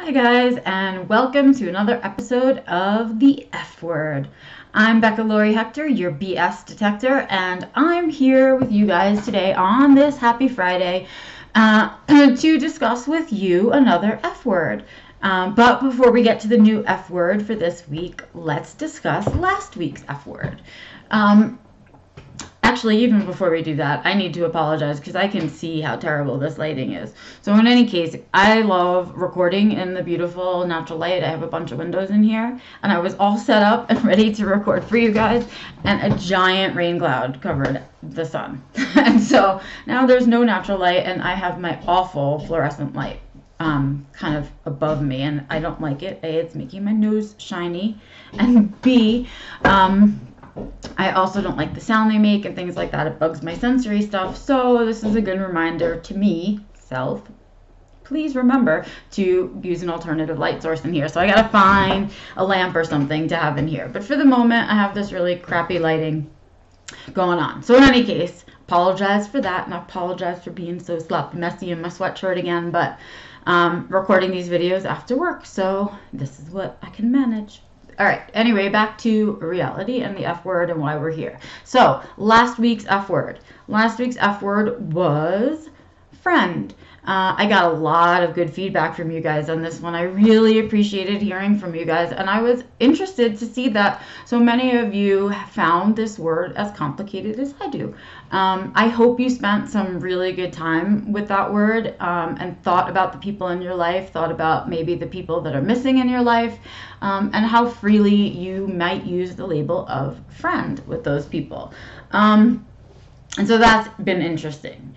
Hi guys, and welcome to another episode of the F Word. I'm Becca Lori Hector, your BS detector, and I'm here with you guys today on this happy Friday to discuss with you another F word. But before we get to the new F word for this week, let's discuss last week's F word. Actually, even before we do that, I need to apologize because I can see how terrible this lighting is. So in any case, I love recording in the beautiful natural light. I have a bunch of windows in here, and I was all set up and ready to record for you guys, and a giant rain cloud covered the sun. And so now there's no natural light, and I have my awful fluorescent light kind of above me, and I don't like it. A, it's making my nose shiny, and B, I also don't like the sound they make and things like that. It bugs my sensory stuff. So this is a good reminder to me, self, please remember to use an alternative light source in here. So I gotta find a lamp or something to have in here. But for the moment, I have this really crappy lighting going on. So in any case, apologize for that, and I apologize for being so sloppy messy in my sweatshirt again, but recording these videos after work, so this is what I can manage. All right, anyway, back to reality and the F word and why we're here. So, last week's F word. Last week's F word was friend. I got a lot of good feedback from you guys on this one. I really appreciated hearing from you guys, and I was interested to see that so many of you found this word as complicated as I do. I hope you spent some really good time with that word and thought about the people in your life, thought about maybe the people that are missing in your life, and how freely you might use the label of friend with those people. And so that's been interesting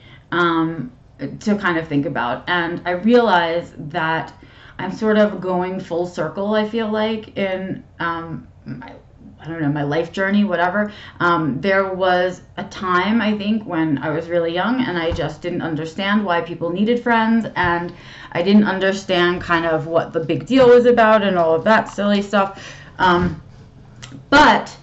to kind of think about. And I realize that I'm sort of going full circle, I feel like, in my life journey, whatever. There was a time, I think, when I was really young and I just didn't understand why people needed friends, and I didn't understand kind of what the big deal was about and all of that silly stuff. But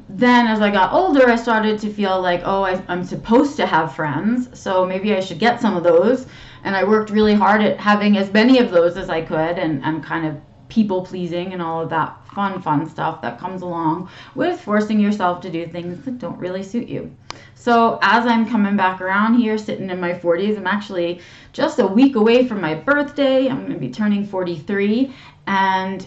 then as I got older, I started to feel like, oh, I'm supposed to have friends, so maybe I should get some of those. And I worked really hard at having as many of those as I could, and kind of people pleasing and all of that fun stuff that comes along with forcing yourself to do things that don't really suit you. So as I'm coming back around here, sitting in my 40s, I'm actually just a week away from my birthday. I'm going to be turning 43, and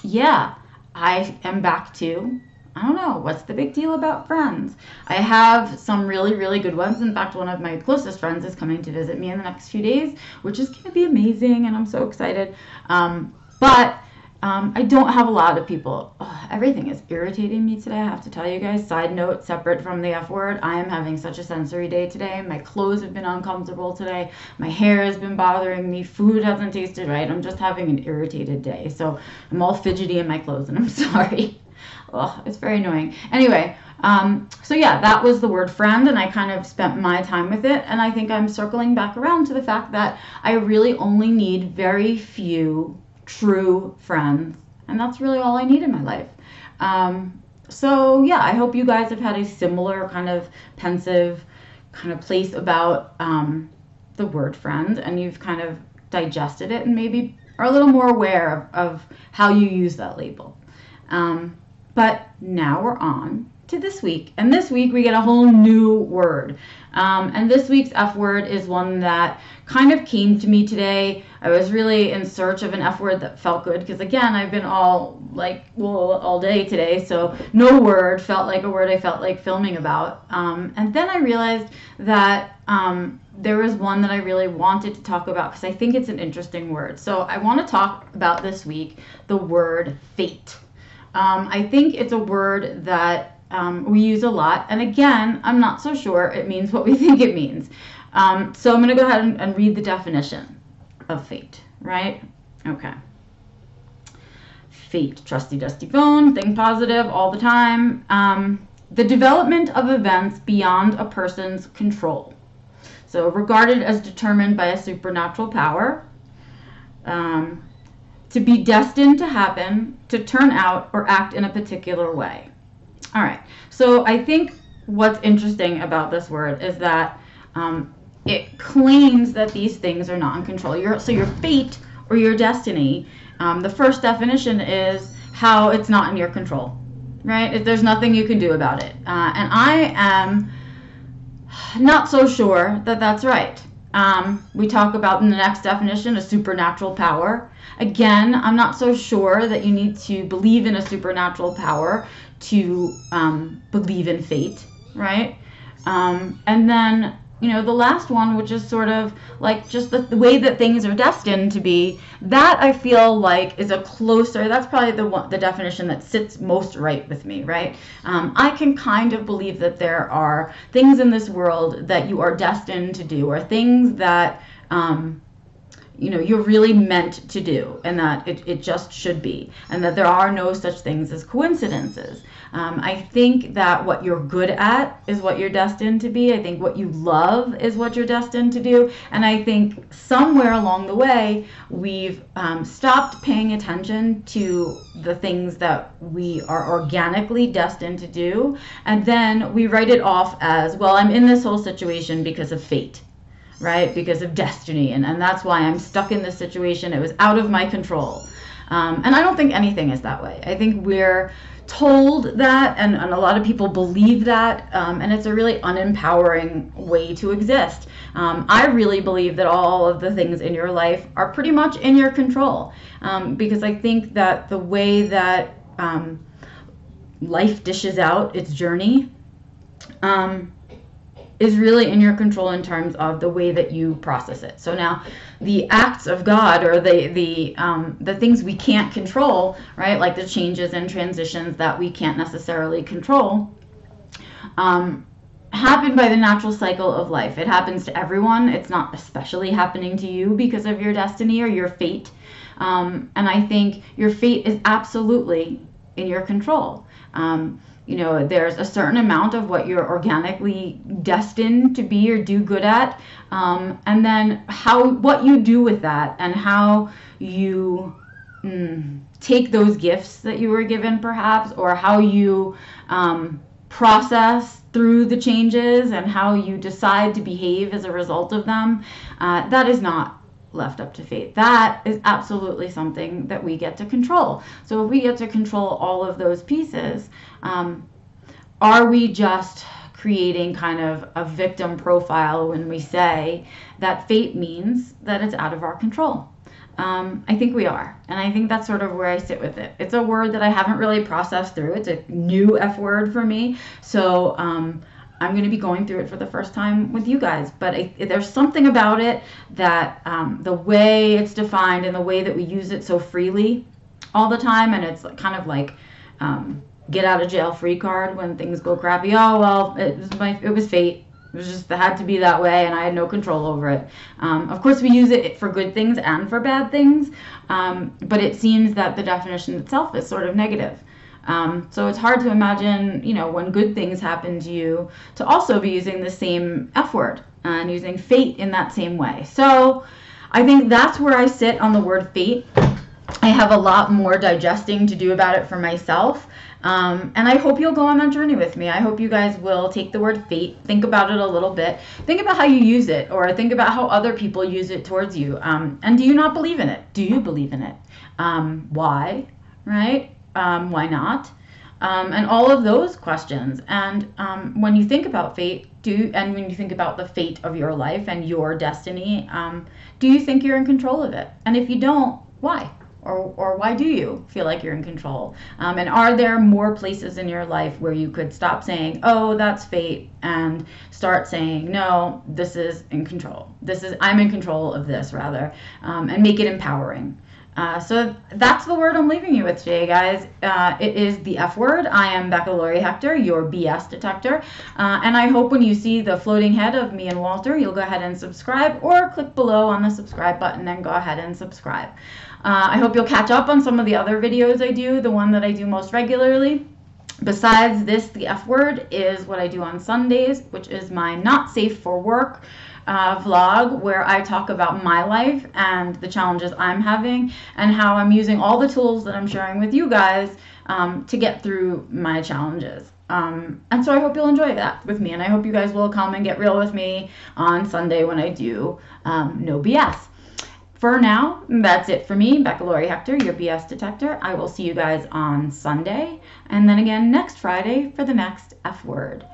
yeah, I am back to, I don't know, what's the big deal about friends? I have some really good ones. In fact, one of my closest friends is coming to visit me in the next few days, which is going to be amazing, and I'm so excited. But I don't have a lot of people. Everything is irritating me today, I have to tell you guys. Side note, separate from the F word, I am having such a sensory day today. My clothes have been uncomfortable today. My hair has been bothering me. Food hasn't tasted right. I'm just having an irritated day. So I'm all fidgety in my clothes, and I'm sorry. It's very annoying. Anyway, so yeah, that was the word friend, and I kind of spent my time with it, and I think I'm circling back around to the fact that I really only need very few true friends, and that's really all I need in my life. So yeah, I hope you guys have had a similar kind of pensive kind of place about the word friend, and you've kind of digested it and maybe are a little more aware of how you use that label. But now we're on to this week. And this week we get a whole new word. And this week's F word is one that kind of came to me today. I was really in search of an F word that felt good because, again, I've been all day today. So no word felt like a word I felt like filming about. And then I realized that there was one that I really wanted to talk about because I think it's an interesting word. So I want to talk about this week the word fate. I think it's a word that we use a lot. And again, I'm not so sure it means what we think it means. So I'm going to go ahead and read the definition of fate, right? Okay. Fate, trusty dusty phone, think positive all the time. The development of events beyond a person's control. So regarded as determined by a supernatural power. To be destined to happen, to turn out, or act in a particular way. All right, so I think what's interesting about this word is that it claims that these things are not in control. So your fate or your destiny, the first definition is how it's not in your control, right? There's nothing you can do about it. And I am not so sure that that's right. We talk about in the next definition a supernatural power. Again, I'm not so sure that you need to believe in a supernatural power to believe in fate, right? And then, the last one, which is sort of like just the way that things are destined to be, that I feel like is that's probably the definition that sits most right with me, right? I can kind of believe that there are things in this world that you are destined to do, or things that, you're really meant to do, and that it just should be, and that there are no such things as coincidences. I think that what you're good at is what you're destined to be. I think what you love is what you're destined to do. And I think somewhere along the way, we've stopped paying attention to the things that we are organically destined to do. And then we write it off as, well, I'm in this whole situation because of fate, right? Because of destiny. And that's why I'm stuck in this situation. It was out of my control. And I don't think anything is that way. I think we're told that, and a lot of people believe that, and it's a really unempowering way to exist. I really believe that all of the things in your life are pretty much in your control, because I think that the way that life dishes out its journey is really in your control in terms of the way that you process it. So now the acts of God, or the things we can't control, right, like the changes and transitions that we can't necessarily control, happen by the natural cycle of life. It happens to everyone. It's not especially happening to you because of your destiny or your fate. And I think your fate is absolutely in your control. There's a certain amount of what you're organically destined to be or do good at, and then what you do with that, and how you take those gifts that you were given, perhaps, or how you process through the changes, and how you decide to behave as a result of them. That is not left up to fate. That is absolutely something that we get to control. So if we get to control all of those pieces, are we just creating kind of a victim profile when we say that fate means that it's out of our control? I think we are. And I think that's sort of where I sit with it. It's a word that I haven't really processed through. It's a new F word for me. So I'm going to be going through it for the first time with you guys. But there's something about it that the way it's defined and the way that we use it so freely all the time, and it's kind of like get out of jail free card when things go crappy. Oh, well, it was fate. It was just, it had to be that way, and I had no control over it. Of course, we use it for good things and for bad things, but it seems that the definition itself is sort of negative. So it's hard to imagine, when good things happen to you, to also be using the same F word and using fate in that same way. So I think that's where I sit on the word fate. I have a lot more digesting to do about it for myself. And I hope you'll go on that journey with me. I hope you guys will take the word fate, think about it a little bit, think about how you use it, or think about how other people use it towards you. And do you not believe in it? Do you believe in it? Why? Right? Why not? And all of those questions. And when you think about fate, and when you think about the fate of your life and your destiny, do you think you're in control of it? And if you don't, why? Or why do you feel like you're in control? And are there more places in your life where you could stop saying, oh, that's fate, and start saying, no, this is in control. I'm in control of this, rather, and make it empowering. So that's the word I'm leaving you with today, guys. It is the F word. I am Becca Lori Hector, your BS detector. And I hope when you see the floating head of me and Walter, you'll go ahead and subscribe, or click below on the subscribe button and go ahead and subscribe. I hope you'll catch up on some of the other videos I do. The one that I do most regularly, besides this, the F word, is what I do on Sundays, which is my Not Safe for Work vlog, where I talk about my life and the challenges I'm having, and how I'm using all the tools that I'm sharing with you guys to get through my challenges. And so I hope you'll enjoy that with me, and I hope you guys will come and get real with me on Sunday when I do No BS. For now, that's it for me, Becca Lori Hector, your BS detector. I will see you guys on Sunday, and then again next Friday for the next F word.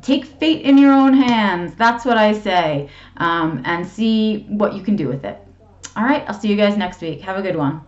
Take fate in your own hands. That's what I say, and see what you can do with it. All right, I'll see you guys next week. Have a good one.